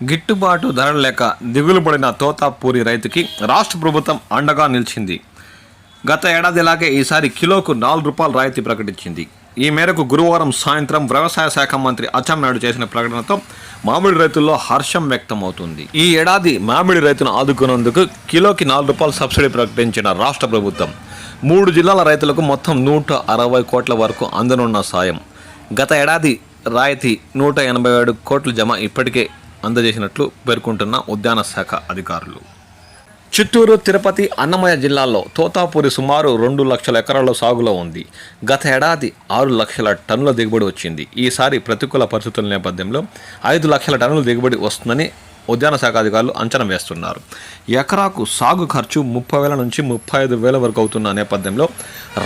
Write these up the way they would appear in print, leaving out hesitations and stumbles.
గిట్టుబాటు ధరలు లేక దిగులు పడిన తోతాపూరి రైతుకి రాష్ట్ర ప్రభుత్వం అండగా నిలిచింది. గత ఏడాదిలాగే ఈసారి కిలోకు ₹4 రాయితీ ప్రకటించింది. ఈ మేరకు గురువారం సాయంత్రం వ్యవసాయ శాఖ మంత్రి అచ్చెన్నాయుడు చేసిన ప్రకటనతో మామిడి రైతుల్లో హర్షం వ్యక్తమవుతుంది. ఈ ఏడాది మామిడి రైతును ఆదుకునేందుకు కిలోకి ₹4 సబ్సిడీ ప్రకటించిన రాష్ట్ర ప్రభుత్వం 3 జిల్లాల రైతులకు మొత్తం 160 కోట్ల వరకు అందనున్న సాయం. గత ఏడాది రాయితీ 187 కోట్లు జమ ఇప్పటికే అందజేసినట్లు పేర్కొంటున్న ఉద్యాన శాఖ అధికారులు. చిత్తూరు, తిరుపతి, అన్నమయ్య జిల్లాల్లో తోతాపూరి సుమారు 2 లక్షల ఎకరాల్లో సాగులో ఉంది. గత ఏడాది 6 లక్షల టన్నుల దిగుబడి వచ్చింది. ఈసారి ప్రతికూల పరిస్థితుల నేపథ్యంలో 5 లక్షల టన్నుల దిగుబడి వస్తుందని ఉద్యాన శాఖ అధికారులు అంచనా వేస్తున్నారు. ఎకరాకు సాగు ఖర్చు 30,000 నుంచి 35,000 వరకు అవుతున్న నేపథ్యంలో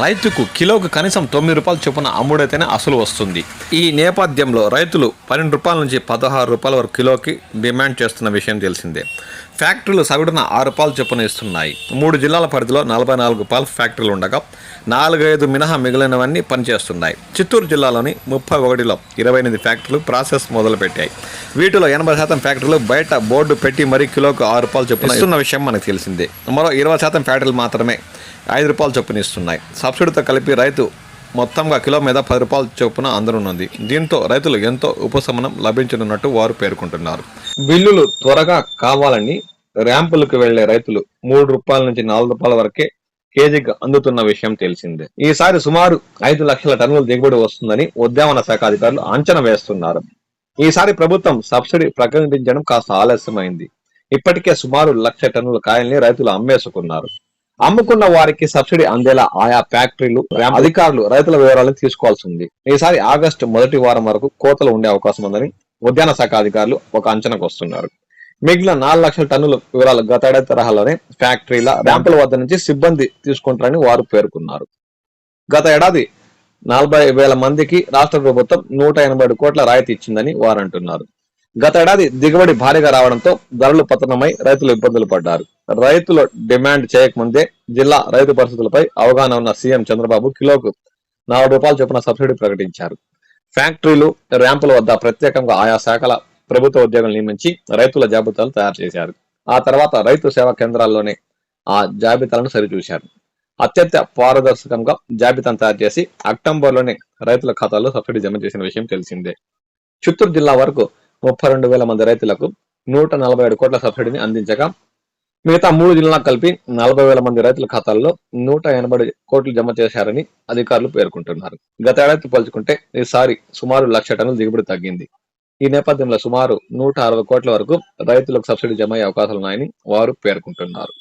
రైతుకు కిలోకు కనీసం ₹9 చొప్పున అమ్ముడైతేనే అసలు వస్తుంది. ఈ నేపథ్యంలో రైతులు ₹12 నుంచి ₹16 వరకు కిలోకి డిమాండ్ చేస్తున్న విషయం తెలిసిందే. ఫ్యాక్టరీలు సగటున ₹6 చొప్పున ఇస్తున్నాయి. 3 జిల్లాల పరిధిలో 44 పాల ఫ్యాక్టరీలు ఉండగా 4-5 మినహా మిగిలినవన్నీ పనిచేస్తున్నాయి. చిత్తూరు జిల్లాలోని 31లో 28 ఫ్యాక్టరీలు ప్రాసెస్ మొదలుపెట్టాయి. వీటిలో 80% ఫ్యాక్టరీలు బయట బోర్డు పెట్టి మరీ కిలోకు ₹6 చొప్పున ఇస్తున్న విషయం మనకు తెలిసిందే. మరో 20% ఫ్యాక్టరీలు మాత్రమే ₹5 చొప్పున ఇస్తున్నాయి. సబ్సిడీతో కలిపి రైతు మొత్తంగా కిలో మీద ₹10 చొప్పున అందనున్నది. దీంతో రైతులు ఎంతో ఉపశమనం లభించనున్నట్టు వారు పేర్కొంటున్నారు. బిల్లులు త్వరగా కావాలని ర్యాంపులకు వెళ్లే రైతులు ₹3 నుంచి ₹4 వరకే కేజీకి అందుతున్న విషయం తెలిసిందే. ఈసారి సుమారు 5 లక్షల టన్నుల దిగుబడి వస్తుందని ఉద్యాన శాఖ అధికారులు అంచనా వేస్తున్నారు. ఈసారి ప్రభుత్వం సబ్సిడీ ప్రకటించడం కాస్త ఆలస్యమైంది. ఇప్పటికే సుమారు 1,00,000 టన్నుల కాయల్ని రైతులు అమ్మేసుకున్నారు. అమ్ముకున్న వారికి సబ్సిడీ అందేలా ఆయా ఫ్యాక్టరీలు అధికారులు రైతుల వివరాలను తీసుకోవాల్సి ఉంది. ఈసారి ఆగస్టు మొదటి వారం వరకు కోతలు ఉండే అవకాశం ఉందని ఉద్యాన శాఖ అధికారులు ఒక అంచనాకు వస్తున్నారు. మిగిలిన 4 లక్షల టన్నుల వివరాలు గత ఏడాది తరహాలోనే ఫ్యాక్టరీల ర్యాంపుల వద్ద నుంచి సిబ్బంది తీసుకుంటారని వారు పేర్కొన్నారు. గత ఏడాది 40,000 మందికి రాష్ట్ర ప్రభుత్వం 187 కోట్ల రాయితీ ఇచ్చిందని వారు అంటున్నారు. గత ఏడాది దిగుబడి భారీగా రావడంతో ధరలు పతనమై రైతులు ఇబ్బందులు పడ్డారు. రైతులు డిమాండ్ చేయకముందే జిల్లా రైతు పరిస్థితులపై అవగాహన ఉన్న సీఎం చంద్రబాబు కిలోకు ₹4 చొప్పున సబ్సిడీ ప్రకటించారు. ఫ్యాక్టరీలు, ర్యాంపుల వద్ద ప్రత్యేకంగా ఆయా శాఖల ప్రభుత్వ ఉద్యోగులు నియమించి రైతుల జాబితాలు తయారు చేశారు. ఆ తర్వాత రైతు సేవా కేంద్రాల్లోనే ఆ జాబితాలను సరిచూశారు. అత్యంత పారదర్శకంగా జాబితాను తయారు చేసి అక్టోబర్లోనే రైతుల ఖాతాల్లో సబ్సిడీ జమ చేసిన విషయం తెలిసిందే. చిత్తూరు జిల్లా వరకు 32,000 మంది రైతులకు 147 కోట్ల సబ్సిడీని అందించగా మిగతా 3 జిల్లాలకు కలిపి 40,000 మంది రైతుల ఖాతాల్లో 180 కోట్లు జమ చేశారని అధికారులు పేర్కొంటున్నారు. గత ఏడాది పోల్చుకుంటే ఈసారి సుమారు 1,00,000 టన్నుల దిగుబడి తగ్గింది. ఈ నేపథ్యంలో సుమారు 160 కోట్ల వరకు రైతులకు సబ్సిడీ జమ అయ్యే అవకాశాలున్నాయని వారు పేర్కొంటున్నారు.